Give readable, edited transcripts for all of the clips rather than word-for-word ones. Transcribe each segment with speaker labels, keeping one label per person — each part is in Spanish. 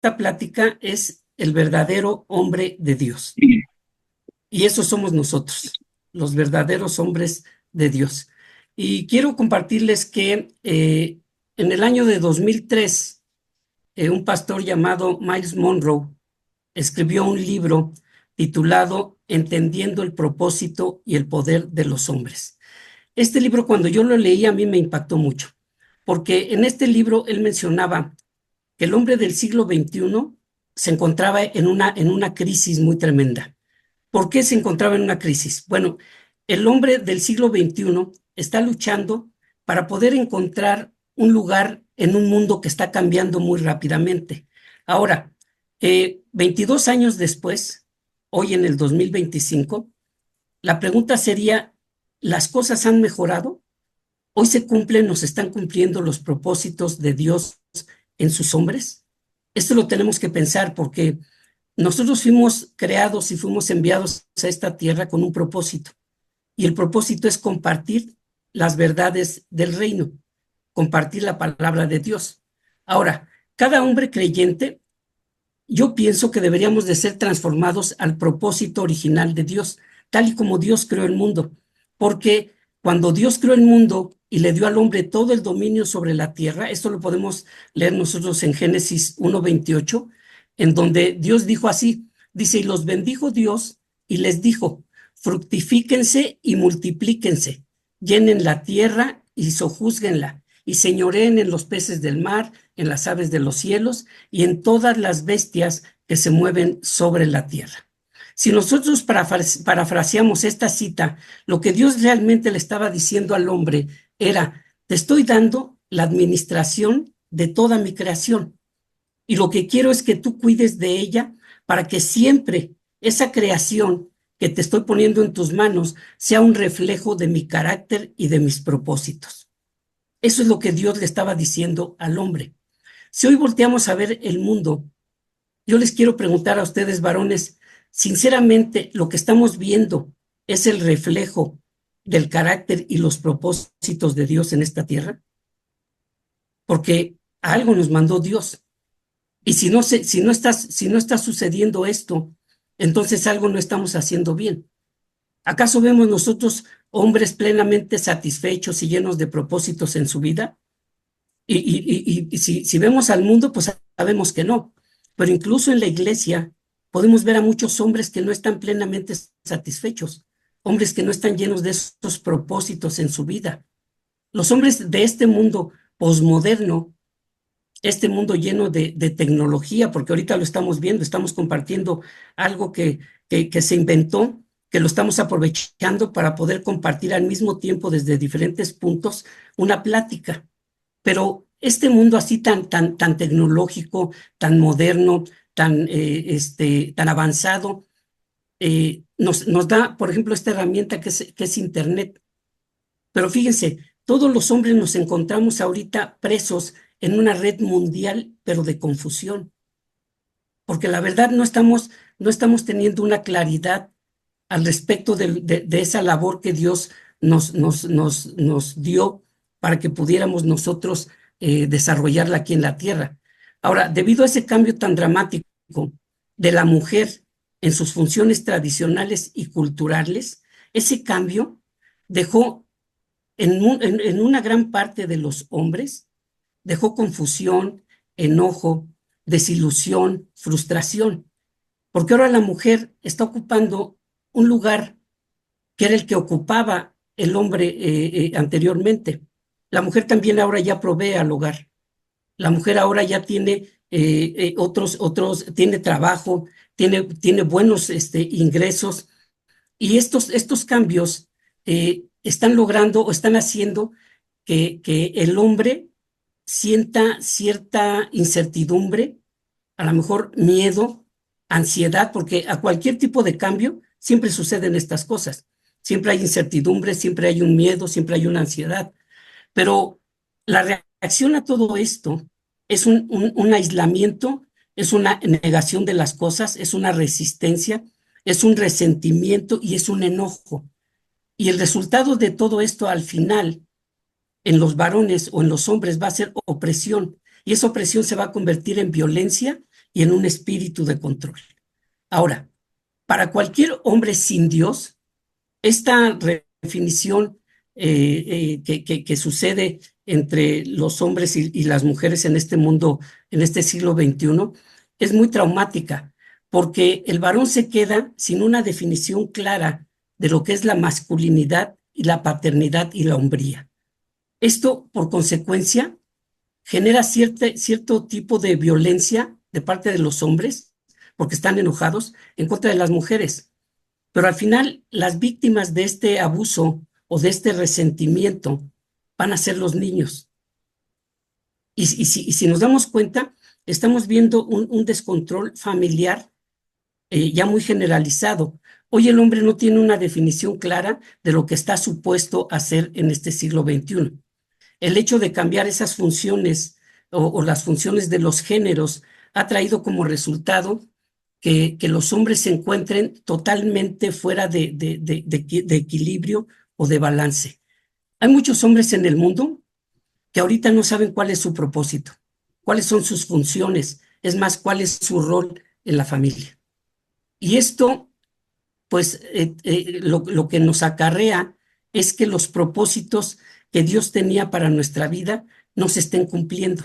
Speaker 1: Esta plática es el verdadero hombre de Dios. Y eso somos nosotros, los verdaderos hombres de Dios. Y quiero compartirles que en el año de 2003, un pastor llamado Miles Monroe escribió un libro titulado Entendiendo el propósito y el poder de los hombres. Este libro, cuando yo lo leí, a mí me impactó mucho, porque en este libro él mencionaba que el hombre del siglo XXI se encontraba en una crisis muy tremenda. ¿Por qué se encontraba en una crisis? Bueno, el hombre del siglo XXI está luchando para poder encontrar un lugar en un mundo que está cambiando muy rápidamente. Ahora, 22 años después, hoy en el 2025, la pregunta sería, ¿las cosas han mejorado? ¿Hoy se cumplen, nos están cumpliendo los propósitos de Dios en sus hombres? Esto lo tenemos que pensar porque nosotros fuimos creados y fuimos enviados a esta tierra con un propósito. Y el propósito es compartir las verdades del reino, compartir la palabra de Dios. Ahora, cada hombre creyente, yo pienso que deberíamos de ser transformados al propósito original de Dios, tal y como Dios creó el mundo. Porque cuando Dios creó el mundo y le dio al hombre todo el dominio sobre la tierra, esto lo podemos leer nosotros en Génesis 1:28, en donde Dios dijo así, dice, y los bendijo Dios y les dijo, fructifíquense y multiplíquense, llenen la tierra y sojúzguenla, y señoreen en los peces del mar, en las aves de los cielos, y en todas las bestias que se mueven sobre la tierra. Si nosotros parafraseamos esta cita, lo que Dios realmente le estaba diciendo al hombre era, te estoy dando la administración de toda mi creación y lo que quiero es que tú cuides de ella para que siempre esa creación que te estoy poniendo en tus manos sea un reflejo de mi carácter y de mis propósitos. Eso es lo que Dios le estaba diciendo al hombre. Si hoy volteamos a ver el mundo, yo les quiero preguntar a ustedes, varones, sinceramente, lo que estamos viendo es el reflejo del carácter y los propósitos de Dios en esta tierra, porque algo nos mandó Dios. Y si no está sucediendo esto, entonces algo no estamos haciendo bien. ¿Acaso vemos nosotros hombres plenamente satisfechos y llenos de propósitos en su vida? Y si vemos al mundo, pues sabemos que no. Pero incluso en la iglesia podemos ver a muchos hombres que no están plenamente satisfechos, hombres que no están llenos de esos propósitos en su vida. Los hombres de este mundo posmoderno, este mundo lleno de tecnología, porque ahorita lo estamos viendo, estamos compartiendo algo que se inventó, que lo estamos aprovechando para poder compartir al mismo tiempo desde diferentes puntos una plática. Pero este mundo así tan tecnológico, tan moderno, tan avanzado, nos da, por ejemplo, esta herramienta que es Internet. Pero fíjense, todos los hombres nos encontramos ahorita presos en una red mundial, pero de confusión, porque la verdad no estamos teniendo una claridad al respecto de esa labor que Dios nos dio para que pudiéramos nosotros desarrollarla aquí en la tierra. Ahora, debido a ese cambio tan dramático de la mujer en sus funciones tradicionales y culturales, ese cambio dejó en una gran parte de los hombres, dejó confusión, enojo, desilusión, frustración, porque ahora la mujer está ocupando un lugar que era el que ocupaba el hombre anteriormente. La mujer también ahora ya provee al hogar. La mujer ahora ya tiene tiene trabajo, tiene buenos ingresos y estos cambios están logrando o están haciendo que el hombre sienta cierta incertidumbre, a lo mejor miedo, ansiedad, porque a cualquier tipo de cambio siempre suceden estas cosas. Siempre hay incertidumbre, siempre hay un miedo, siempre hay una ansiedad. Pero la reacción a todo esto es un aislamiento, es una negación de las cosas, es una resistencia, es un resentimiento y es un enojo. Y el resultado de todo esto al final en los varones o en los hombres va a ser opresión y esa opresión se va a convertir en violencia y en un espíritu de control. Ahora, para cualquier hombre sin Dios, esta definición que sucede entre los hombres y las mujeres en este mundo, en este siglo XXI, es muy traumática, porque el varón se queda sin una definición clara de lo que es la masculinidad y la paternidad y la hombría. Esto, por consecuencia, genera cierto tipo de violencia de parte de los hombres, porque están enojados en contra de las mujeres. Pero al final, las víctimas de este abuso o de este resentimiento van a ser los niños. Y si nos damos cuenta, estamos viendo un descontrol familiar ya muy generalizado. Hoy el hombre no tiene una definición clara de lo que está supuesto a hacer en este siglo XXI. El hecho de cambiar esas funciones o las funciones de los géneros ha traído como resultado que los hombres se encuentren totalmente fuera de equilibrio o de balance. Hay muchos hombres en el mundo que ahorita no saben cuál es su propósito, cuáles son sus funciones, es más, cuál es su rol en la familia. Y esto, pues, lo que nos acarrea es que los propósitos que Dios tenía para nuestra vida no se estén cumpliendo,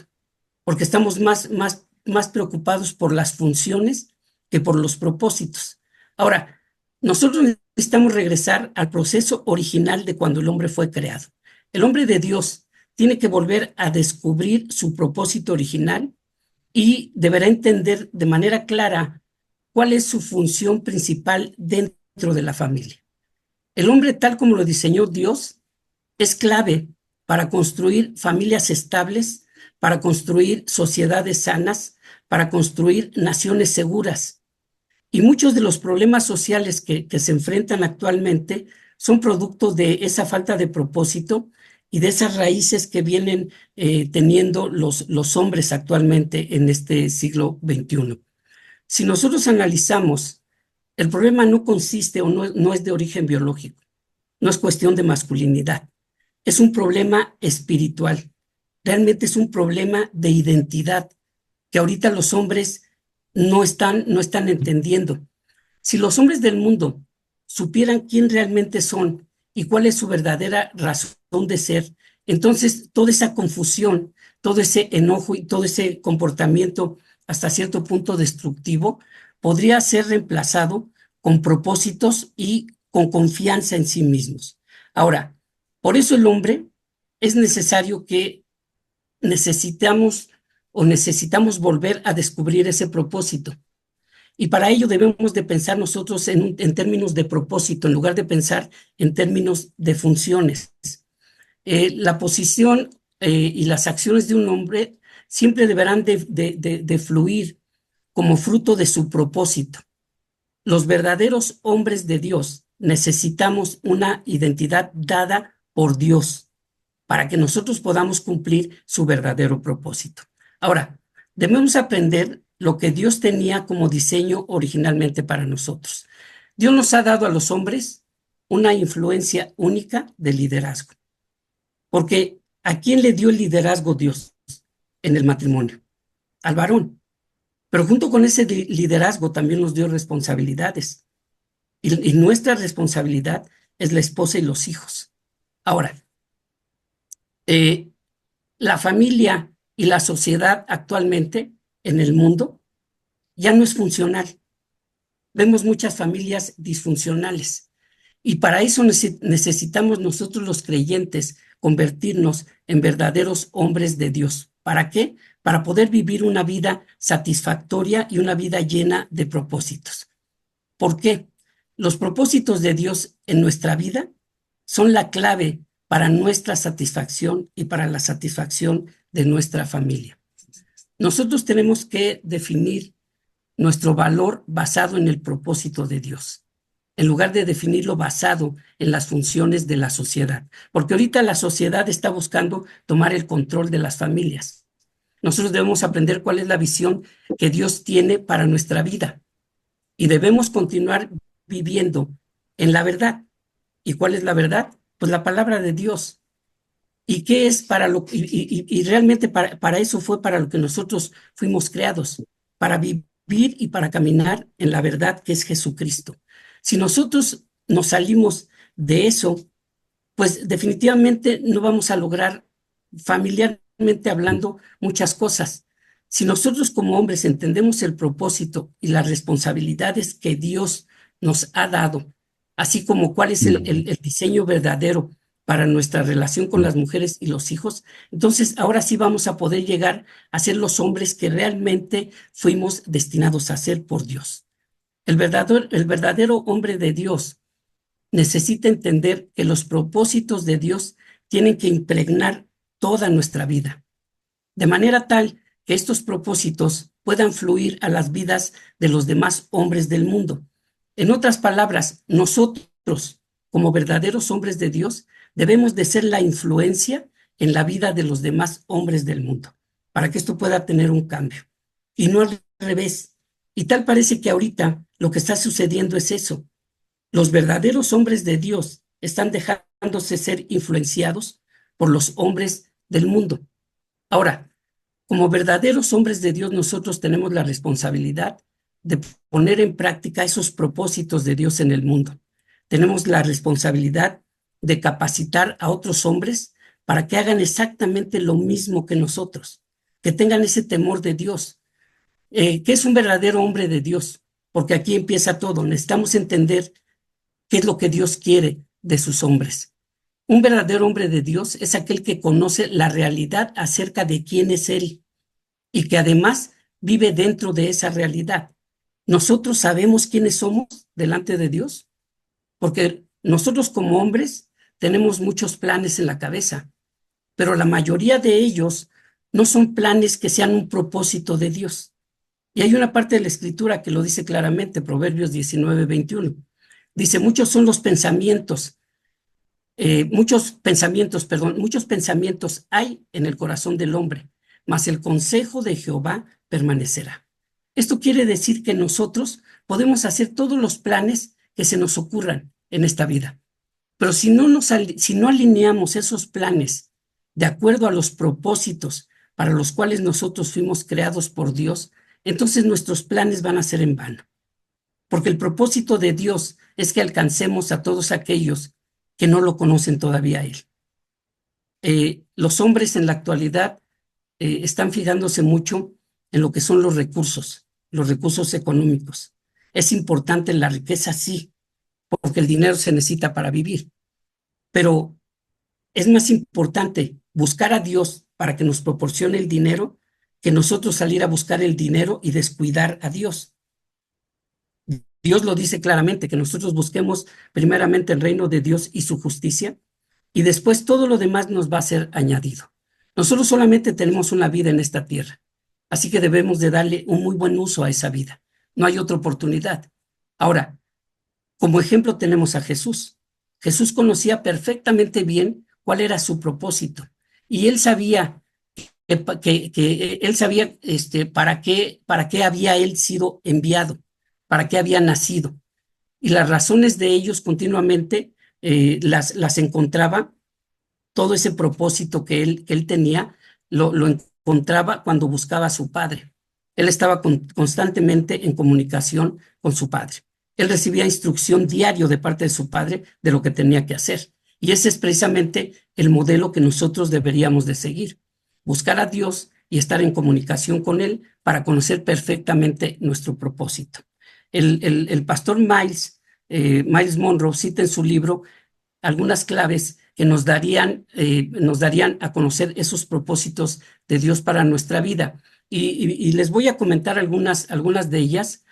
Speaker 1: porque estamos más preocupados por las funciones que por los propósitos. Ahora, nosotros necesitamos regresar al proceso original de cuando el hombre fue creado. El hombre de Dios tiene que volver a descubrir su propósito original y deberá entender de manera clara cuál es su función principal dentro de la familia. El hombre, tal como lo diseñó Dios, es clave para construir familias estables, para construir sociedades sanas, para construir naciones seguras. Y muchos de los problemas sociales que se enfrentan actualmente son producto de esa falta de propósito y de esas raíces que vienen teniendo los hombres actualmente en este siglo XXI. Si nosotros analizamos, el problema no consiste o no es de origen biológico, no es cuestión de masculinidad, es un problema espiritual, realmente es un problema de identidad que ahorita los hombres no están entendiendo. Si los hombres del mundo supieran quién realmente son y cuál es su verdadera razón de ser, entonces toda esa confusión, todo ese enojo y todo ese comportamiento hasta cierto punto destructivo podría ser reemplazado con propósitos y con confianza en sí mismos. Ahora, por eso el hombre es necesario que necesitamos volver a descubrir ese propósito. Y para ello debemos de pensar nosotros en términos de propósito, en lugar de pensar en términos de funciones. La posición y las acciones de un hombre siempre deberán de fluir como fruto de su propósito. Los verdaderos hombres de Dios necesitamos una identidad dada por Dios para que nosotros podamos cumplir su verdadero propósito. Ahora, debemos aprender lo que Dios tenía como diseño originalmente para nosotros. Dios nos ha dado a los hombres una influencia única de liderazgo, porque ¿a quién le dio el liderazgo Dios en el matrimonio? Al varón. Pero junto con ese liderazgo también nos dio responsabilidades. Y nuestra responsabilidad es la esposa y los hijos. Ahora, eh, la familia y la sociedad actualmente en el mundo ya no es funcional. Vemos muchas familias disfuncionales y para eso necesitamos nosotros los creyentes convertirnos en verdaderos hombres de Dios. ¿Para qué? Para poder vivir una vida satisfactoria y una vida llena de propósitos. ¿Por qué? Los propósitos de Dios en nuestra vida son la clave para nuestra satisfacción y para la satisfacción de nuestra familia. Nosotros tenemos que definir nuestro valor basado en el propósito de Dios, en lugar de definirlo basado en las funciones de la sociedad, porque ahorita la sociedad está buscando tomar el control de las familias. Nosotros debemos aprender cuál es la visión que Dios tiene para nuestra vida y debemos continuar viviendo en la verdad. ¿Y cuál es la verdad? Pues la palabra de Dios. ¿Y qué es para lo y realmente para eso fue para lo que nosotros fuimos creados, para vivir y para caminar en la verdad que es Jesucristo. Si nosotros nos salimos de eso, pues definitivamente no vamos a lograr, familiarmente hablando, muchas cosas. Si nosotros como hombres entendemos el propósito y las responsabilidades que Dios nos ha dado, así como cuál es el diseño verdadero para nuestra relación con las mujeres y los hijos, entonces ahora sí vamos a poder llegar a ser los hombres que realmente fuimos destinados a ser por Dios. El verdadero hombre de Dios necesita entender que los propósitos de Dios tienen que impregnar toda nuestra vida, de manera tal que estos propósitos puedan fluir a las vidas de los demás hombres del mundo. En otras palabras, nosotros, como verdaderos hombres de Dios, debemos de ser la influencia en la vida de los demás hombres del mundo, para que esto pueda tener un cambio, y no al revés. Y tal parece que ahorita lo que está sucediendo es eso. Los verdaderos hombres de Dios están dejándose ser influenciados por los hombres del mundo. Ahora, como verdaderos hombres de Dios, nosotros tenemos la responsabilidad de poner en práctica esos propósitos de Dios en el mundo. Tenemos la responsabilidad de capacitar a otros hombres para que hagan exactamente lo mismo que nosotros, que tengan ese temor de Dios. ¿Qué es un verdadero hombre de Dios? Porque aquí empieza todo. Necesitamos entender qué es lo que Dios quiere de sus hombres. Un verdadero hombre de Dios es aquel que conoce la realidad acerca de quién es Él y que además vive dentro de esa realidad. Nosotros sabemos quiénes somos delante de Dios, porque nosotros como hombres tenemos muchos planes en la cabeza, pero la mayoría de ellos no son planes que sean un propósito de Dios. Y hay una parte de la Escritura que lo dice claramente, Proverbios 19:21. Dice, muchos son los pensamientos, muchos pensamientos hay en el corazón del hombre, mas el consejo de Jehová permanecerá. Esto quiere decir que nosotros podemos hacer todos los planes que se nos ocurran en esta vida, pero si no alineamos esos planes de acuerdo a los propósitos para los cuales nosotros fuimos creados por Dios, entonces nuestros planes van a ser en vano. Porque el propósito de Dios es que alcancemos a todos aquellos que no lo conocen todavía a Él. Los hombres en la actualidad están fijándose mucho en lo que son los recursos económicos. Es importante la riqueza, sí, porque el dinero se necesita para vivir, pero es más importante buscar a Dios para que nos proporcione el dinero que nosotros salir a buscar el dinero y descuidar a Dios. Dios lo dice claramente, que nosotros busquemos primeramente el reino de Dios y su justicia, y después todo lo demás nos va a ser añadido. Nosotros solamente tenemos una vida en esta tierra, así que debemos de darle un muy buen uso a esa vida. No hay otra oportunidad. Ahora, como ejemplo tenemos a Jesús. Jesús conocía perfectamente bien cuál era su propósito, y él sabía para qué había él sido enviado, para qué había nacido. Y las razones de ellos continuamente las encontraba, todo ese propósito que él tenía, lo encontraba cuando buscaba a su padre. Él estaba constantemente en comunicación con su padre. Él recibía instrucción diario de parte de su padre de lo que tenía que hacer. Y ese es precisamente el modelo que nosotros deberíamos de seguir. Buscar a Dios y estar en comunicación con Él para conocer perfectamente nuestro propósito. El pastor Miles Monroe cita en su libro algunas claves que nos darían a conocer esos propósitos de Dios para nuestra vida. Y les voy a comentar algunas de ellas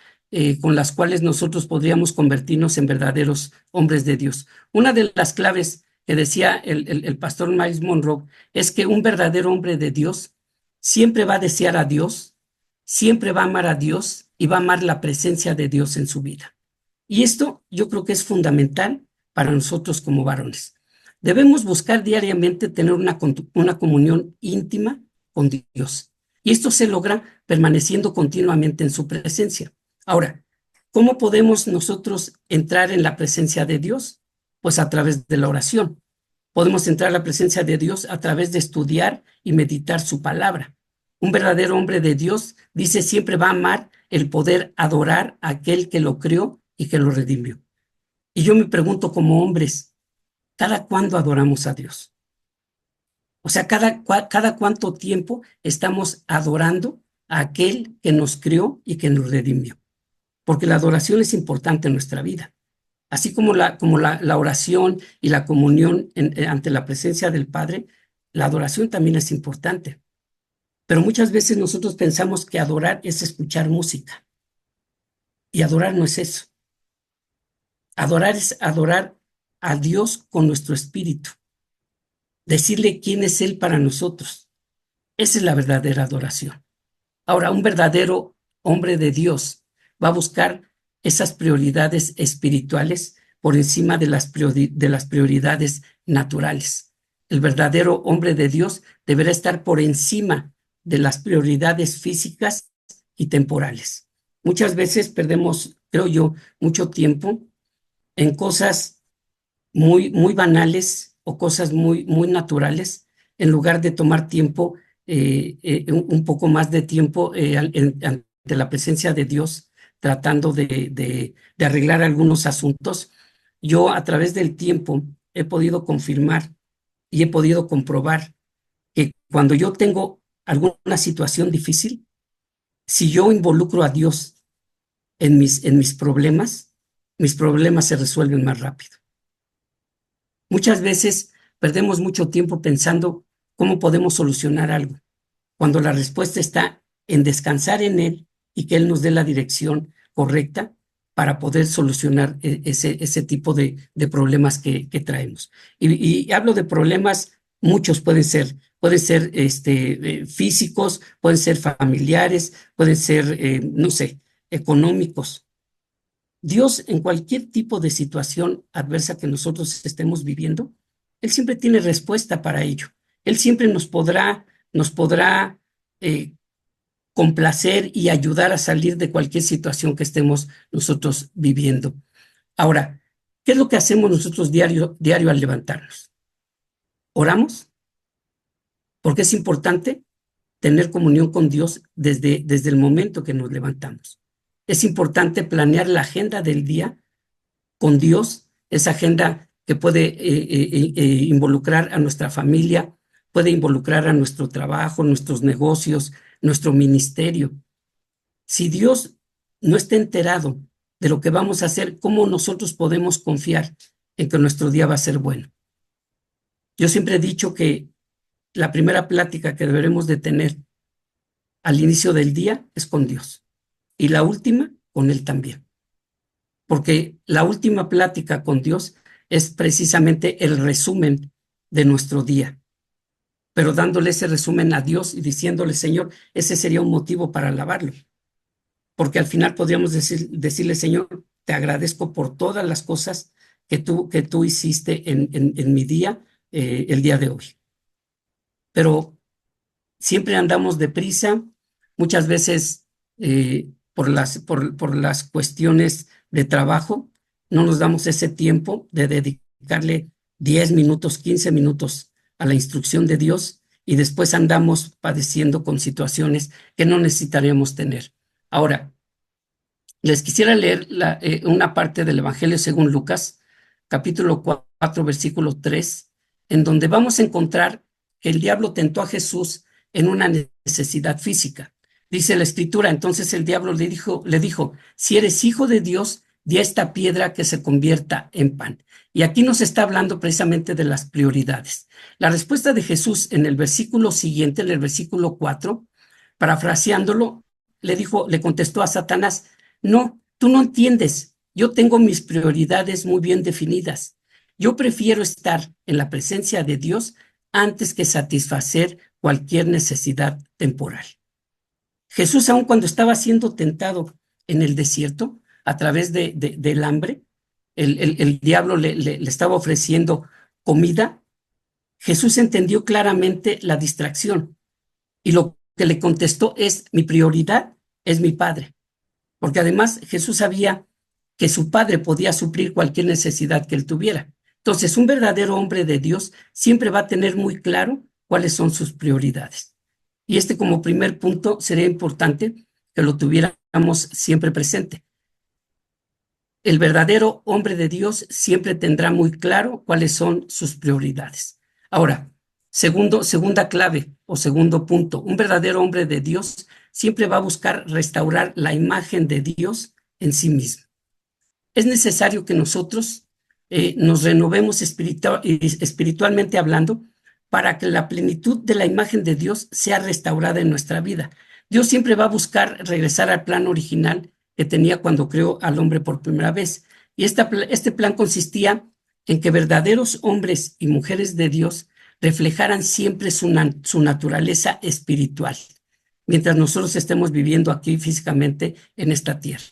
Speaker 1: con las cuales nosotros podríamos convertirnos en verdaderos hombres de Dios. Una de las claves que decía el pastor Miles Monroe es que un verdadero hombre de Dios siempre va a desear a Dios, siempre va a amar a Dios y va a amar la presencia de Dios en su vida. Y esto yo creo que es fundamental para nosotros como varones. Debemos buscar diariamente tener una comunión íntima con Dios. Y esto se logra permaneciendo continuamente en su presencia. Ahora, ¿cómo podemos nosotros entrar en la presencia de Dios? Pues a través de la oración. Podemos entrar a la presencia de Dios a través de estudiar y meditar su palabra. Un verdadero hombre de Dios, dice, siempre va a amar el poder adorar a aquel que lo creó y que lo redimió. Y yo me pregunto como hombres, ¿cada cuándo adoramos a Dios? O sea, cada cuánto tiempo estamos adorando a aquel que nos crió y que nos redimió. Porque la adoración es importante en nuestra vida. Así como la oración y la comunión ante la presencia del Padre, la adoración también es importante. Pero muchas veces nosotros pensamos que adorar es escuchar música. Y adorar no es eso. Adorar es adorar a Dios con nuestro espíritu. Decirle quién es Él para nosotros. Esa es la verdadera adoración. Ahora, un verdadero hombre de Dios va a buscar esas prioridades espirituales por encima de las prioridades naturales. El verdadero hombre de Dios deberá estar por encima de las prioridades físicas y temporales. Muchas veces perdemos, creo yo, mucho tiempo en cosas muy banales o cosas muy naturales, en lugar de tomar tiempo, un poco más de tiempo ante la presencia de Dios, tratando de arreglar algunos asuntos. Yo a través del tiempo he podido confirmar y he podido comprobar que cuando yo tengo alguna situación difícil, si yo involucro a Dios en mis problemas se resuelven más rápido. Muchas veces perdemos mucho tiempo pensando cómo podemos solucionar algo, cuando la respuesta está en descansar en Él y que Él nos dé la dirección correcta para poder solucionar ese tipo de problemas que traemos. Y hablo de problemas, muchos pueden ser físicos, pueden ser familiares, pueden ser, no sé, económicos. Dios, en cualquier tipo de situación adversa que nosotros estemos viviendo, Él siempre tiene respuesta para ello. Él siempre nos podrá eh, complacer y ayudar a salir de cualquier situación que estemos nosotros viviendo. Ahora, ¿qué es lo que hacemos nosotros diario al levantarnos? ¿Oramos? Porque es importante tener comunión con Dios desde el momento que nos levantamos. Es importante planear la agenda del día con Dios, esa agenda que puede involucrar a nuestra familia, puede involucrar a nuestro trabajo, nuestros negocios, nuestro ministerio. Si Dios no está enterado de lo que vamos a hacer, ¿cómo nosotros podemos confiar en que nuestro día va a ser bueno? Yo siempre he dicho que la primera plática que deberemos de tener al inicio del día es con Dios y la última con Él también. Porque la última plática con Dios es precisamente el resumen de nuestro día, pero dándole ese resumen a Dios y diciéndole, Señor, ese sería un motivo para alabarlo, porque al final podríamos decirle, Señor, te agradezco por todas las cosas que tú hiciste en mi día, el día de hoy. Pero siempre andamos deprisa, muchas veces por las cuestiones de trabajo, no nos damos ese tiempo de dedicarle 10 minutos, 15 minutos a la instrucción de Dios y después andamos padeciendo con situaciones que no necesitaríamos tener. Ahora, les quisiera leer una parte del Evangelio según Lucas, capítulo 4, versículo 3, en donde vamos a encontrar que el diablo tentó a Jesús en una necesidad física. Dice la Escritura, entonces el diablo le dijo, si eres hijo de Dios, di a esta piedra que se convierta en pan. Y aquí nos está hablando precisamente de las prioridades. La respuesta de Jesús en el versículo siguiente, en el versículo 4, parafraseándolo, le contestó a Satanás, no, tú no entiendes. Yo tengo mis prioridades muy bien definidas. Yo prefiero estar en la presencia de Dios antes que satisfacer cualquier necesidad temporal. Jesús, aun cuando estaba siendo tentado en el desierto a través del hambre, el diablo le estaba ofreciendo comida, Jesús entendió claramente la distracción y lo que le contestó es, mi prioridad es mi Padre. Porque además Jesús sabía que su Padre podía suplir cualquier necesidad que él tuviera. Entonces, un verdadero hombre de Dios siempre va a tener muy claro cuáles son sus prioridades. Y como primer punto sería importante que lo tuviéramos siempre presente. El verdadero hombre de Dios siempre tendrá muy claro cuáles son sus prioridades. Ahora, segunda clave o segundo punto, un verdadero hombre de Dios siempre va a buscar restaurar la imagen de Dios en sí mismo. Es necesario que nosotros nos renovemos espiritualmente hablando para que la plenitud de la imagen de Dios sea restaurada en nuestra vida. Dios siempre va a buscar regresar al plan original que tenía cuando creó al hombre por primera vez. Y este plan consistía en que verdaderos hombres y mujeres de Dios reflejaran siempre su naturaleza espiritual, mientras nosotros estemos viviendo aquí físicamente en esta tierra.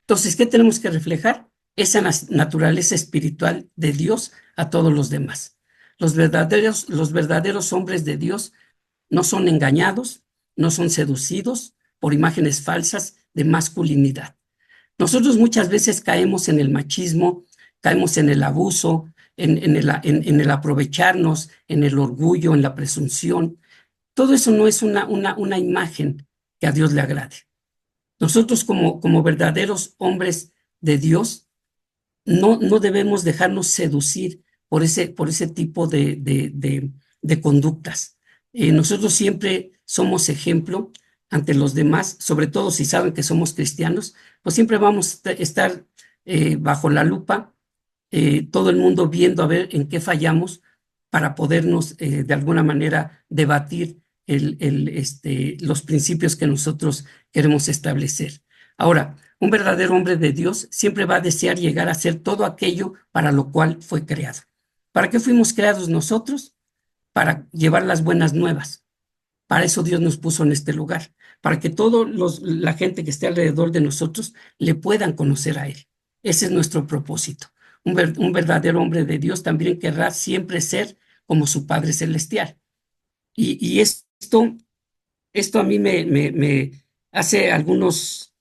Speaker 1: Entonces, ¿qué tenemos que reflejar? Esa naturaleza espiritual de Dios a todos los demás. Los verdaderos hombres de Dios no son engañados, no son seducidos por imágenes falsas de masculinidad. Nosotros muchas veces caemos en el machismo, caemos en el abuso, en el aprovecharnos, en el orgullo, en la presunción. Todo eso no es una imagen que a Dios le agrade. Nosotros como verdaderos hombres de Dios, no debemos dejarnos seducir por ese tipo de conductas. Nosotros siempre somos ejemplo ante los demás, sobre todo si saben que somos cristianos, pues siempre vamos a estar bajo la lupa, todo el mundo viendo a ver en qué fallamos para podernos de alguna manera debatir los principios que nosotros queremos establecer. Ahora, un verdadero hombre de Dios siempre va a desear llegar a ser todo aquello para lo cual fue creado. ¿Para qué fuimos creados nosotros? Para llevar las buenas nuevas. Para eso Dios nos puso en este lugar, para que toda la gente que esté alrededor de nosotros le puedan conocer a Él. Ese es nuestro propósito. Un verdadero hombre de Dios también querrá siempre ser como su Padre Celestial. Y esto a mí hace algunos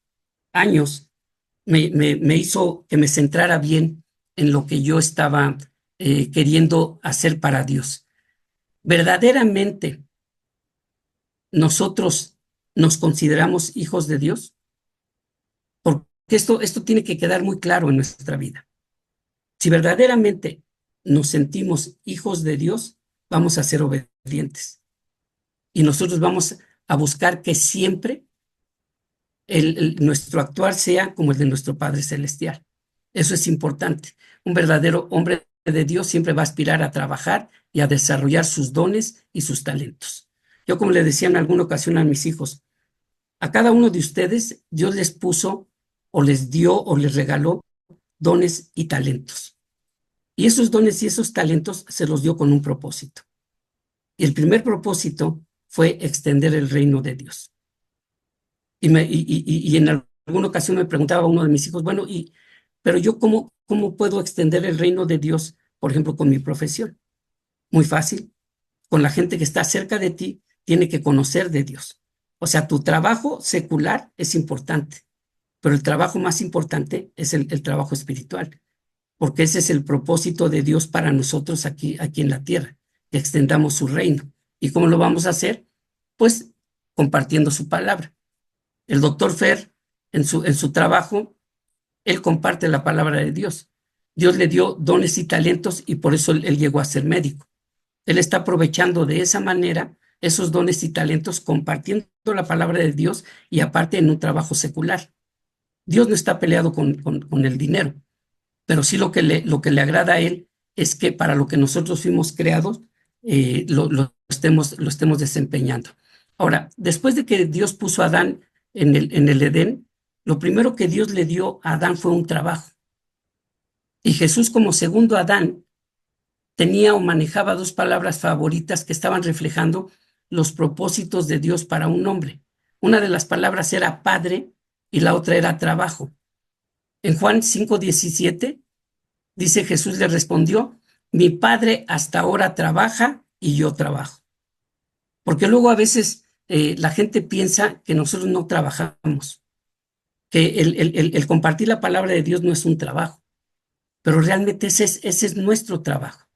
Speaker 1: años me hizo que me centrara bien en lo que yo estaba queriendo hacer para Dios. Verdaderamente, nosotros nos consideramos hijos de Dios, porque esto tiene que quedar muy claro en nuestra vida. Si verdaderamente nos sentimos hijos de Dios, vamos a ser obedientes. Y nosotros vamos a buscar que siempre nuestro actuar sea como el de nuestro Padre Celestial. Eso es importante. Un verdadero hombre de Dios siempre va a aspirar a trabajar y a desarrollar sus dones y sus talentos. Yo, como le decía en alguna ocasión a mis hijos, a cada uno de ustedes Dios les puso o les dio o les regaló dones y talentos. Y esos dones y esos talentos se los dio con un propósito. Y el primer propósito fue extender el reino de Dios. Y en alguna ocasión me preguntaba uno de mis hijos, bueno, pero yo cómo puedo extender el reino de Dios, por ejemplo, con mi profesión? Muy fácil. Con la gente que está cerca de ti, tiene que conocer de Dios. O sea, tu trabajo secular es importante, pero el trabajo más importante es el trabajo espiritual, porque ese es el propósito de Dios para nosotros aquí en la tierra, que extendamos su reino. ¿Y cómo lo vamos a hacer? Pues compartiendo su palabra. El doctor Fer, en su trabajo, él comparte la palabra de Dios. Dios le dio dones y talentos y por eso él llegó a ser médico. Él está aprovechando de esa manera esos dones y talentos, compartiendo la palabra de Dios y aparte en un trabajo secular. Dios no está peleado con el dinero, pero sí lo que le agrada a Él es que para lo que nosotros fuimos creados, lo estemos desempeñando. Ahora, después de que Dios puso a Adán en el Edén, lo primero que Dios le dio a Adán fue un trabajo. Y Jesús, como segundo Adán, tenía o manejaba dos palabras favoritas que estaban reflejando los propósitos de Dios para un hombre. Una de las palabras era padre y la otra era trabajo. En Juan 5:17 dice, Jesús le respondió, mi padre hasta ahora trabaja y yo trabajo. Porque luego a veces la gente piensa que nosotros no trabajamos, que el compartir la palabra de Dios no es un trabajo, pero realmente ese es nuestro trabajo.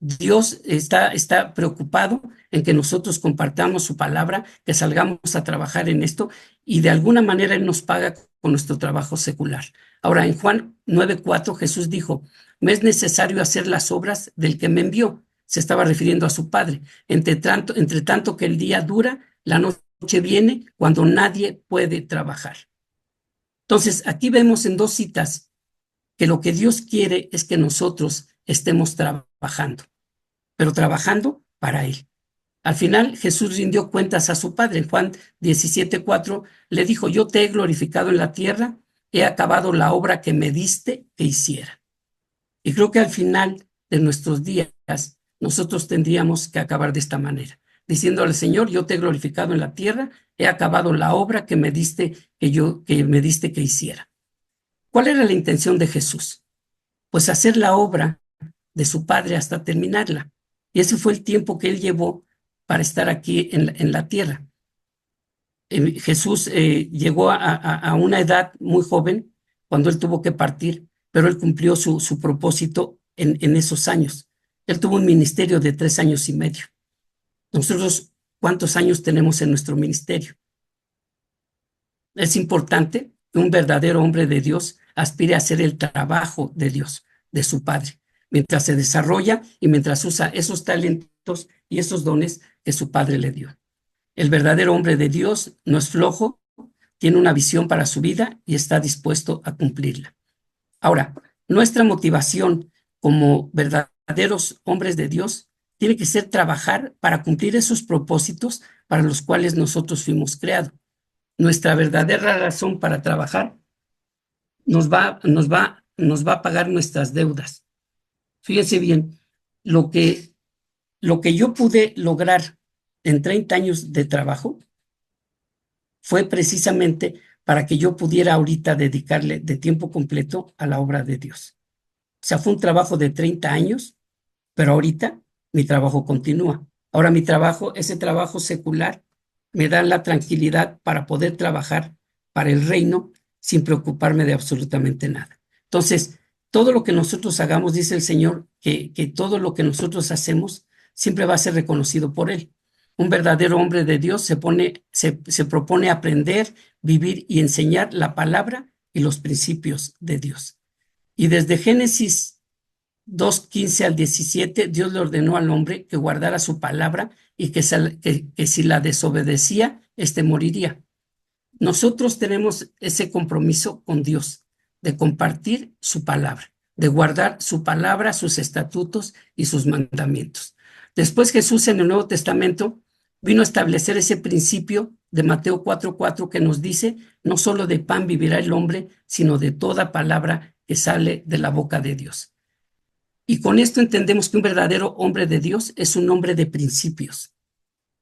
Speaker 1: Dios está preocupado en que nosotros compartamos su palabra, que salgamos a trabajar en esto y de alguna manera Él nos paga con nuestro trabajo secular. Ahora, en Juan 9:4 Jesús dijo, me es necesario hacer las obras del que me envió. Se estaba refiriendo a su Padre. Entre tanto que el día dura, la noche viene cuando nadie puede trabajar. Entonces, aquí vemos en dos citas que lo que Dios quiere es que nosotros estemos trabajando, pero trabajando para Él. Al final Jesús rindió cuentas a su Padre. En Juan 17:4 le dijo, yo te he glorificado en la tierra, he acabado la obra que me diste que hiciera. Y creo que al final de nuestros días nosotros tendríamos que acabar de esta manera, diciéndole, Señor, yo te he glorificado en la tierra, he acabado la obra que me diste que hiciera. ¿Cuál era la intención de Jesús? Pues hacer la obra de su Padre hasta terminarla. Y ese fue el tiempo que Él llevó para estar aquí en la tierra. Jesús llegó a una edad muy joven cuando Él tuvo que partir, pero Él cumplió su propósito en esos años. Él tuvo un ministerio de 3 años y medio. Nosotros, ¿cuántos años tenemos en nuestro ministerio? Es importante que un verdadero hombre de Dios aspire a hacer el trabajo de Dios, de su Padre, mientras se desarrolla y mientras usa esos talentos y esos dones que su Padre le dio. El verdadero hombre de Dios no es flojo, tiene una visión para su vida y está dispuesto a cumplirla. Ahora, nuestra motivación como verdaderos hombres de Dios tiene que ser trabajar para cumplir esos propósitos para los cuales nosotros fuimos creados. Nuestra verdadera razón para trabajar nos va a pagar nuestras deudas. Fíjense bien, lo que, lo que yo pude lograr en 30 años de trabajo fue precisamente para que yo pudiera ahorita dedicarle de tiempo completo a la obra de Dios. O sea, fue un trabajo de 30 años, pero ahorita mi trabajo continúa. Ahora mi trabajo, ese trabajo secular, me da la tranquilidad para poder trabajar para el reino sin preocuparme de absolutamente nada. Entonces, todo lo que nosotros hagamos, dice el Señor, que todo lo que nosotros hacemos siempre va a ser reconocido por Él. Un verdadero hombre de Dios se propone aprender, vivir y enseñar la palabra y los principios de Dios. Y desde Génesis 2:15 al 17, Dios le ordenó al hombre que guardara su palabra y que si la desobedecía, éste moriría. Nosotros tenemos ese compromiso con Dios de compartir su palabra, de guardar su palabra, sus estatutos y sus mandamientos. Después Jesús en el Nuevo Testamento vino a establecer ese principio de Mateo 4:4 que nos dice, no solo de pan vivirá el hombre, sino de toda palabra que sale de la boca de Dios. Y con esto entendemos que un verdadero hombre de Dios es un hombre de principios.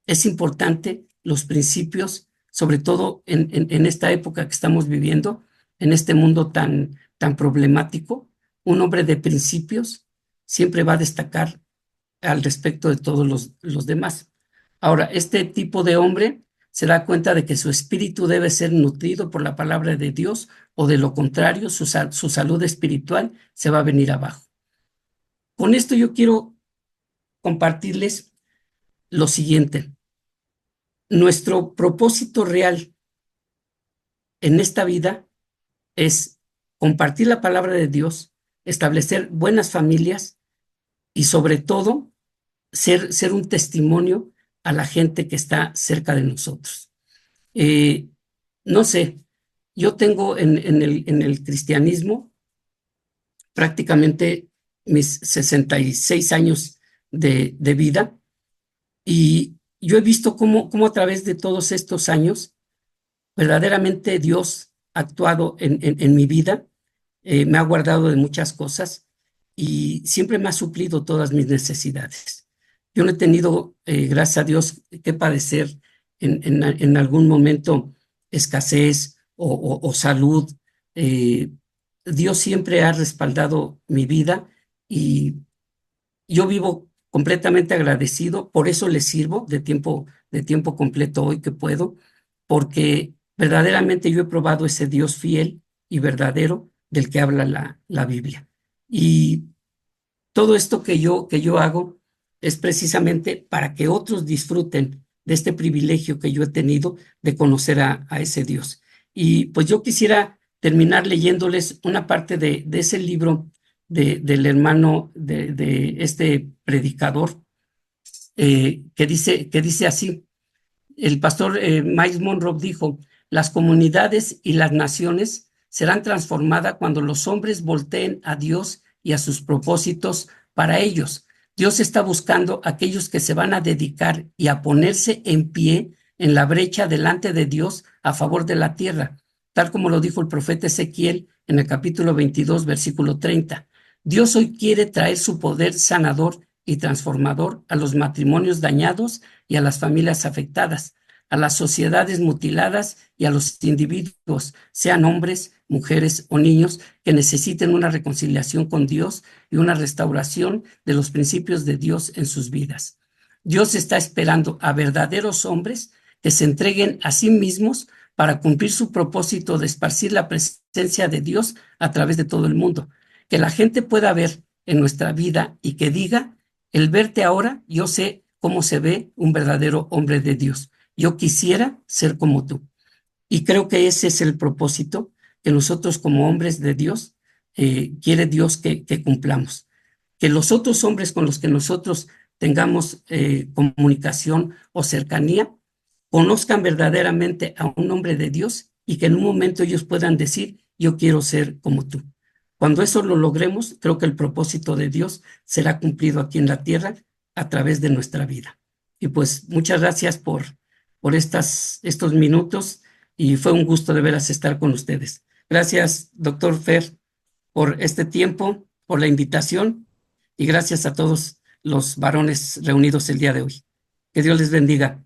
Speaker 1: Es importante los principios, sobre todo en esta época que estamos viviendo, en este mundo tan problemático. Un hombre de principios siempre va a destacar al respecto de todos los demás. Ahora, este tipo de hombre se da cuenta de que su espíritu debe ser nutrido por la palabra de Dios o de lo contrario, su salud espiritual se va a venir abajo. Con esto yo quiero compartirles lo siguiente. Nuestro propósito real en esta vida es compartir la palabra de Dios, establecer buenas familias y sobre todo ser un testimonio a la gente que está cerca de nosotros. Eh, no sé, yo tengo en el cristianismo prácticamente mis 66 años de vida. Y yo he visto cómo a través de todos estos años, verdaderamente Dios ha actuado en mi vida, me ha guardado de muchas cosas y siempre me ha suplido todas mis necesidades. Yo no he tenido, gracias a Dios, que padecer en algún momento escasez o salud. Eh, Dios siempre ha respaldado mi vida y yo vivo completamente agradecido, por eso le sirvo de tiempo completo hoy que puedo, porque verdaderamente yo he probado ese Dios fiel y verdadero del que habla la Biblia. Y todo esto que yo hago es precisamente para que otros disfruten de este privilegio que yo he tenido de conocer a ese Dios. Y pues yo quisiera terminar leyéndoles una parte de ese libro del hermano de este predicador, que dice así. El pastor Miles Monroe dijo: las comunidades y las naciones serán transformadas cuando los hombres volteen a Dios y a sus propósitos para ellos. Dios está buscando a aquellos que se van a dedicar y a ponerse en pie en la brecha delante de Dios a favor de la tierra, tal como lo dijo el profeta Ezequiel en el capítulo 22, versículo 30. Dios hoy quiere traer su poder sanador y transformador a los matrimonios dañados y a las familias afectadas, a las sociedades mutiladas y a los individuos, sean hombres, mujeres o niños, que necesiten una reconciliación con Dios y una restauración de los principios de Dios en sus vidas. Dios está esperando a verdaderos hombres que se entreguen a sí mismos para cumplir su propósito de esparcir la presencia de Dios a través de todo el mundo. Que la gente pueda ver en nuestra vida y que diga: el verte ahora, yo sé cómo se ve un verdadero hombre de Dios. Yo quisiera ser como tú. Y creo que ese es el propósito que nosotros como hombres de Dios, quiere Dios que cumplamos. Que los otros hombres con los que nosotros tengamos comunicación o cercanía conozcan verdaderamente a un hombre de Dios y que en un momento ellos puedan decir: yo quiero ser como tú. Cuando eso lo logremos, creo que el propósito de Dios será cumplido aquí en la tierra a través de nuestra vida. Y pues muchas gracias por estos minutos, y fue un gusto de veras estar con ustedes. Gracias, doctor Fer, por este tiempo, por la invitación, y gracias a todos los varones reunidos el día de hoy. Que Dios les bendiga.